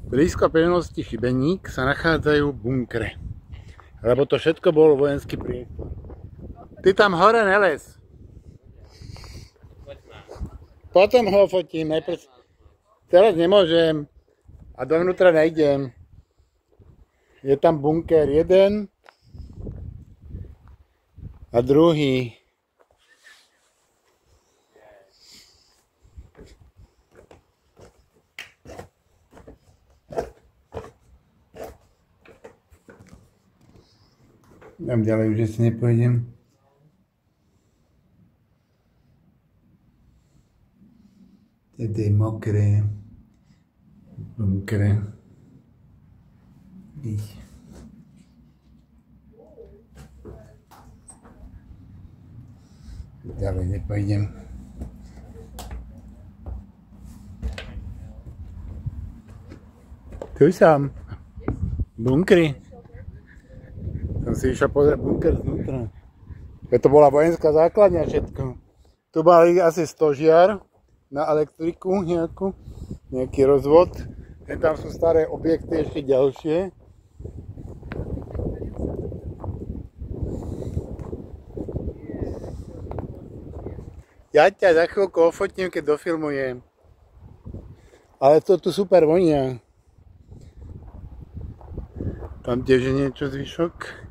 Blízko pevnosti Šibeník sa nachádzajú bunkre, lebo to všetko bol vojenský priestor. Ty tam hore nelez. Potom ho fotím, najprv. Teraz nemôžem a dovnútra nejdem. Je tam bunker jeden a druhý. Tam ďalej už asi nepôjdem. Tady je mokré. Bunkre. Ďalej nepôjdem. Tu som. Bunkry. Som si išiel pozrieť bunker znútra. To bola vojenská základňa všetko. Tu mali asi stožiar na elektriku nejaký rozvod. Tam sú staré objekty ešte ďalšie. Ja ťa za chvíľku ofotím, keď dofilmujem. Ale to tu super vonia. Tam tiež je niečo zvyšok.